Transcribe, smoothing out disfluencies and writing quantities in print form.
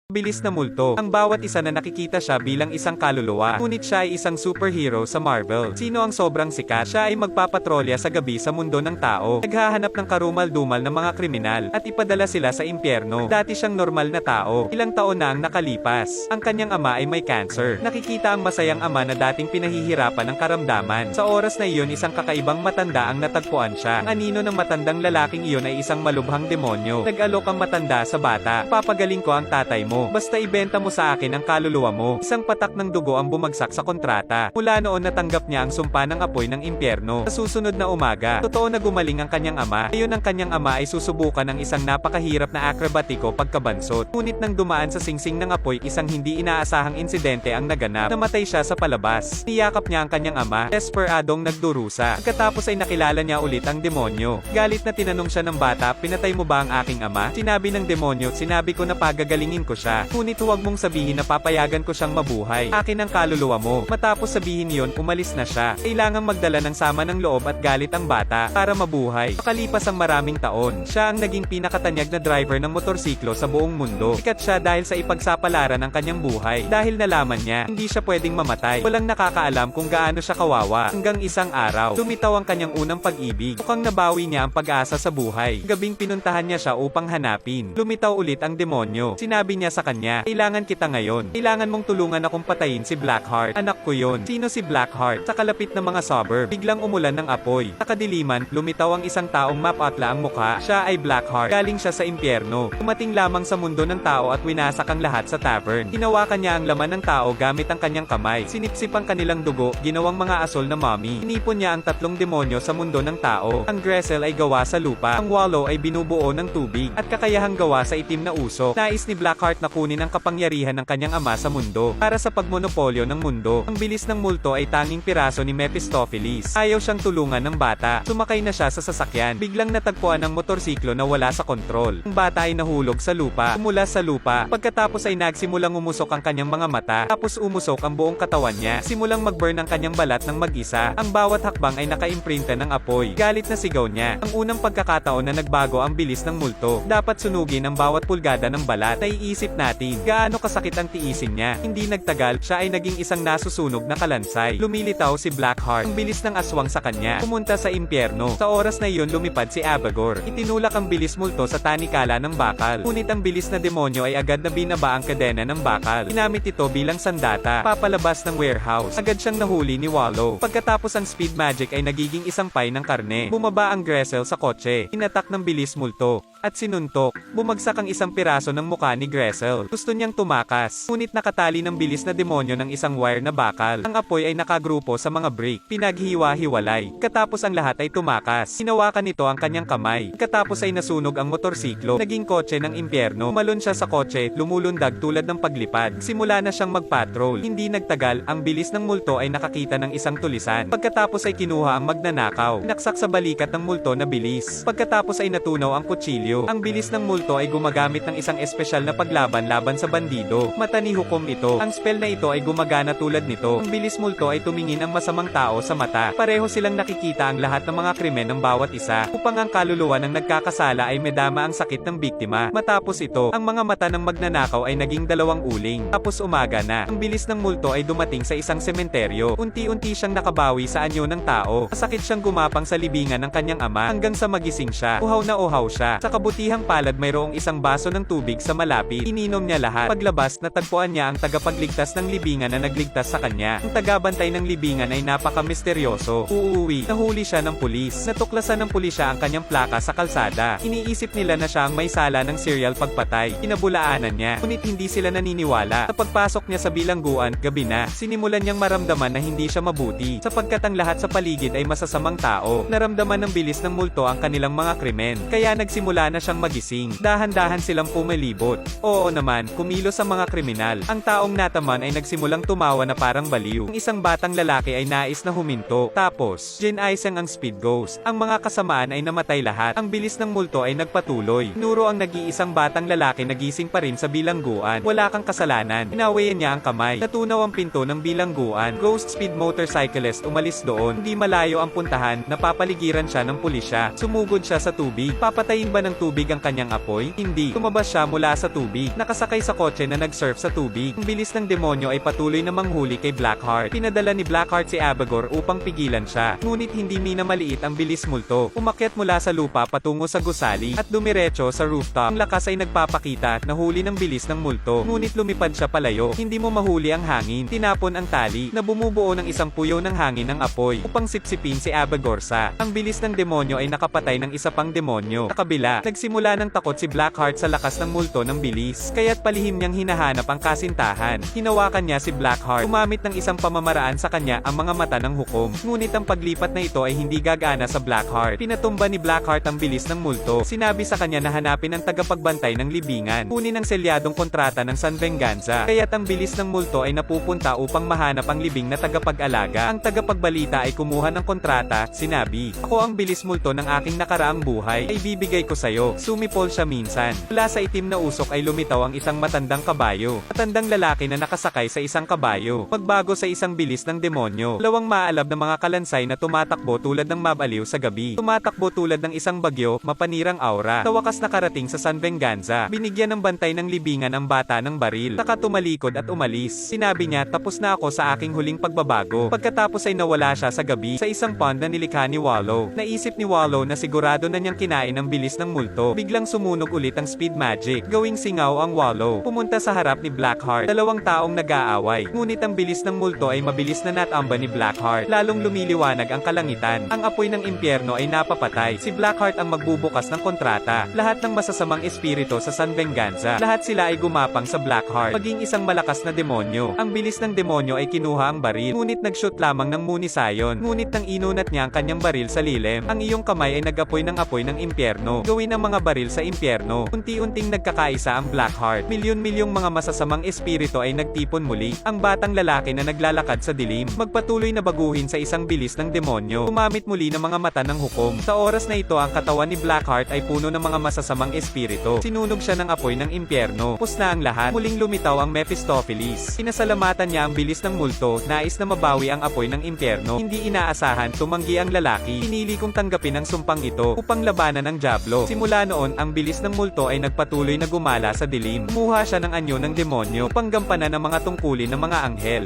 Bilis na multo. Ang bawat isa na nakikita siya bilang isang kaluluwa. Ngunit siya ay isang superhero sa Marvel. Sino ang sobrang sikat? Siya ay magpapatrolya sa gabi sa mundo ng tao. Naghahanap ng karumal-dumal ng mga kriminal at ipadala sila sa impyerno. Dati siyang normal na tao. Ilang taon na ang nakalipas. Ang kanyang ama ay may cancer. Nakikita ang masayang ama na dating pinahihirapan ng karamdaman. Sa oras na iyon, isang kakaibang matanda ang natagpuan siya. Ang anino ng matandang lalaking iyon ay isang malubhang demonyo. Nag-alok ang matanda sa bata. Papagaling ko ang tatay mo. Basta ibenta mo sa akin ang kaluluwa mo. Isang patak ng dugo ang bumagsak sa kontrata. Mula noon natanggap niya ang sumpa ng apoy ng impyerno. Sa susunod na umaga, totoo na gumaling ang kanyang ama. Ngayon ang kanyang ama ay susubukan ng isang napakahirap na akrobatiko pagkabansot. Ngunit nang dumaan sa singsing ng apoy, isang hindi inaasahang insidente ang naganap. Namatay siya sa palabas. Niyakap niya ang kanyang ama, desperadong nagdurusa. Pagkatapos ay nakilala niya ulit ang demonyo. Galit na tinanong siya ng bata, pinatay mo ba ang aking ama? Sinabi ng demonyo, sinabi ko na pagagalingin ko siya. Ngunit huwag mong sabihin na papayagan ko siyang mabuhay. Akin ang kaluluwa mo. Matapos sabihin yon, umalis na siya. Kailangang magdala ng sama ng loob at galit ang bata para mabuhay. Makalipas ang maraming taon, siya ang naging pinakatanyag na driver ng motorsiklo sa buong mundo. Sikat siya dahil sa ipagsapalaran ng kanyang buhay. Dahil nalaman niya, hindi siya pwedeng mamatay. Walang nakakaalam kung gaano siya kawawa. Hanggang isang araw, lumitaw ang kanyang unang pag-ibig. Mukhang nabawi niya ang pag-asa sa buhay. Gabing pinuntahan niya siya upang hanapin. Lumitaw ulit ang demonyo. Sinabi niya sa kanya, kailangan kita ngayon. Kailangan mong tulungan akong patayin si Blackheart. Anak ko yon. Sino si Blackheart? Sa kalapit ng mga suburb, biglang umulan ng apoy. Sa kadiliman, lumitaw ang isang taong mapatla ang mukha. Siya ay Blackheart. Galing siya sa impyerno. Dumating lamang sa mundo ng tao at winasak ang lahat sa tavern. Hinawakan niya ang laman ng tao gamit ang kanyang kamay. Sinipsip ang kanilang dugo, ginawang mga asol na mommy. Inipon niya ang tatlong demonyo sa mundo ng tao. Ang Gressel ay gawa sa lupa. Ang Wallow ay binubuo ng tubig. At kakayahang gawa sa itim na usok. Nais ni Blackheart na kunin ang kapangyarihan ng kanyang ama sa mundo para sa pagmonopolyo ng mundo. Ang bilis ng multo ay tanging piraso ni Mephistopheles. Ayaw siyang tulungan ng bata. Sumakay na siya sa sasakyan. Biglang natagpuan ang motorsiklo na wala sa kontrol. Ang bata ay nahulog sa lupa. Umula sa lupa. Pagkatapos ay nagsimulang umusok ang kanyang mga mata. Tapos umusok ang buong katawan niya. Simulang mag-burn ang kanyang balat ng mag-isa. Ang bawat hakbang ay naka-imprinta ng apoy. Galit na sigaw niya. Ang unang pagkakataon na nagbago ang bilis ng multo. Dapat sunugin ang bawat pulgada ng balat. Naiisip natin, gaano kasakit ang tiisin niya. Hindi nagtagal, siya ay naging isang nasusunog na kalansay. Lumilitaw si Blackheart. Ang bilis ng aswang sa kanya. Pumunta sa impyerno. Sa oras na iyon lumipad si Abagor. Itinulak ang bilis multo sa tanikala ng bakal. Ngunit ang bilis na demonyo ay agad na binaba ang kadena ng bakal. Ginamit ito bilang sandata. Papalabas ng warehouse. Agad siyang nahuli ni Wallow. Pagkatapos ang speed magic ay nagiging isang pay ng karne. Bumaba ang Gressel sa kotse. Inatak ng bilis multo. At sinuntok. Bumagsak ang isang piraso ng muka ni Gressel. Gusto niyang tumakas. Ngunit nakatali ng bilis na demonyo ng isang wire na bakal. Ang apoy ay nakagrupo sa mga brick. Pinaghiwa-hiwalay. Katapos ang lahat ay tumakas. Hinawakan nito ang kanyang kamay. Katapos ay nasunog ang motorsiklo. Naging kotse ng impyerno. Umalon siya sa kotse, lumulundag tulad ng paglipad. Simula na siyang magpatrol. Hindi nagtagal, ang bilis ng multo ay nakakita ng isang tulisan. Pagkatapos ay kinuha ang magnanakaw. Naksak sa balikat ng multo na bilis. Pagkatapos ay natunaw ang kutsilyo. Ang bilis ng multo ay gumagamit ng isang espesyal na paglaban laban sa bandido. Mata ni hukom ito. Ang spell na ito ay gumagana tulad nito. Ang bilis multo ay tumingin ang masamang tao sa mata. Pareho silang nakikita ang lahat ng mga krimen ng bawat isa. Upang ang kaluluwa ng nagkakasala ay medama ang sakit ng biktima. Matapos ito, ang mga mata ng magnanakaw ay naging dalawang uling. Tapos umaga na. Ang bilis ng multo ay dumating sa isang sementeryo. Unti-unti siyang nakabawi sa anyo ng tao. Masakit siyang gumapang sa libingan ng kanyang ama hanggang sa magising siya. Uhaw na uhaw siya. Sa kabutihang palad mayroong isang baso ng tubig sa malapit. Ininom niya lahat. Paglabas, natagpuan niya ang tagapagligtas ng libingan na nagligtas sa kanya. Ang tagabantay ng libingan ay napaka-misteryoso. Uuwi. Nahuli siya ng pulis. Natuklasan ng pulisya ang kanyang plaka sa kalsada. Iniisip nila na siya ang may sala ng serial pagpatay. Kinabulaanan niya. Ngunit hindi sila naniniwala. Sa pagpasok niya sa bilangguan, gabi na, sinimulan niyang maramdaman na hindi siya mabuti. Sapagkat ang lahat sa paligid ay masasamang tao. Naramdaman ng bilis ng multo ang kanilang mga krimen. Kaya nagsimula na siyang magising. Dahan-dahan silang pumalibot. Oo naman, kumilos ang mga kriminal. Ang taong nataman ay nagsimulang tumawa na parang baliw. Ang isang batang lalaki ay nais na huminto. Tapos, Jane Isang ang speed ghost. Ang mga kasamaan ay namatay lahat. Ang bilis ng multo ay nagpatuloy. Nuro ang nag-iisang batang lalaki nagising pa rin sa bilangguan. Wala kang kasalanan. Inawayan niya ang kamay. Natunaw ang pinto ng bilangguan. Ghost speed motorcyclist umalis doon. Hindi malayo ang puntahan. Napapaligiran siya ng pulisya. Sumugod siya sa tubig. Papatayin ba ng tubig ang kanyang apoy? Hindi. Tumabas siya mula sa tubig. Nakasakay sa kotse na nag-surf sa tubig. Ang bilis ng demonyo ay patuloy na manghuli kay Blackheart. Pinadala ni Blackheart si Abagor upang pigilan siya. Ngunit hindi minamaliit ang bilis multo. Umakyat mula sa lupa patungo sa gusali at dumiretso sa rooftop. Ang lakas ay nagpapakita at nahuli ng bilis ng multo. Ngunit lumipad siya palayo. Hindi mo mahuli ang hangin. Tinapon ang tali na bumubuo ng isang puyaw ng hangin ng apoy upang sipsipin si Abagorsa. Ang bilis ng demonyo ay nakapatay ng isa pang demonyo. Sa kabila, nagsimula ng takot si Blackheart sa lakas ng multo ng bilis. Kaya't palihim niyang hinahanap ang kasintahan. Hinawakan niya si Blackheart. Gumamit ng isang pamamaraan sa kanya ang mga mata ng hukom. Ngunit ang paglipat na ito ay hindi gagana sa Blackheart. Pinatumba ni Blackheart ang bilis ng multo. Sinabi sa kanya na hanapin ang tagapagbantay ng libingan. Kunin ang selyadong kontrata ng San Venganza. Kaya't ang bilis ng multo ay napupunta upang mahanap ang libing na tagapag-alaga. Ang tagapagbalita ay kumuha ng kontrata. Sinabi, "Ako ang bilis multo ng aking nakaraang buhay ay bibigay ko sa'yo." Sumipol siya minsan. Mula sa itim na usok ay lumitaw ang isang matandang kabayo. Matandang lalaki na nakasakay sa isang kabayo. Magbago sa isang bilis ng demonyo. Dalawang maalab na mga kalansay na tumatakbo tulad ng mabaliw sa gabi. Tumatakbo tulad ng isang bagyo, mapanirang aura. Sa wakas nakarating sa San Venganza. Binigyan ng bantay ng libingan ang bata ng baril. Saka tumalikod at umalis. Sinabi niya, "Tapos na ako sa aking huling pagbabago." Pagkatapos ay nawala siya sa gabi sa isang pond na nilikha ni Wallow. Naisip ni Wallow na sigurado na niyang kinain ang bilis ng multo. Biglang sumunog ulit ang speed magic. Gawing singaw ang Wallow. Pumunta sa harap ni Blackheart. Dalawang taong nag-aaway. Ngunit ang bilis ng multo ay mabilis na natamba ni Blackheart. Lalong lumiliwanag ang kalangitan. Ang apoy ng impyerno ay napapatay. Si Blackheart ang magbubukas ng kontrata. Lahat ng masasamang espiritu sa San Venganza. Lahat sila ay gumapang sa Blackheart. Maging isang malakas na demonyo. Ang bilis ng demonyo ay kinuha ang baril. Ngunit nag-shoot lamang ng munisayon. Ngunit nang inunat niya ang kanyang baril sa lilim, ang iyong kamay ay nag-apoy ng impyerno. Gawin ang mga baril sa impyerno. Unti-unting nagkakaisa ang Blackheart. Milyon-milyong mga masasamang espiritu ay nagtipon muli. Ang batang lalaki na naglalakad sa dilim, magpatuloy na baguhin sa isang bilis ng demonyo. Gumamit muli ng mga mata ng hukom. Sa oras na ito ang katawan ni Blackheart ay puno ng mga masasamang espiritu. Sinunog siya ng apoy ng impyerno. Pus na ang lahat. Muling lumitaw ang Mephistopheles. Pinasalamatan niya ang bilis ng multo. Nais na mabawi ang apoy ng impyerno. Hindi inaasahan, tumanggi ang lalaki. Pinili kong tanggapin ang sumpang ito upang labanan ang Diablo. Simula noon, ang bilis ng multo ay nagpatuloy na gumala sa dilim. Kumuha siya ng anyo ng demonyo upang gampanan ang mga tungkulin ng mga anghel.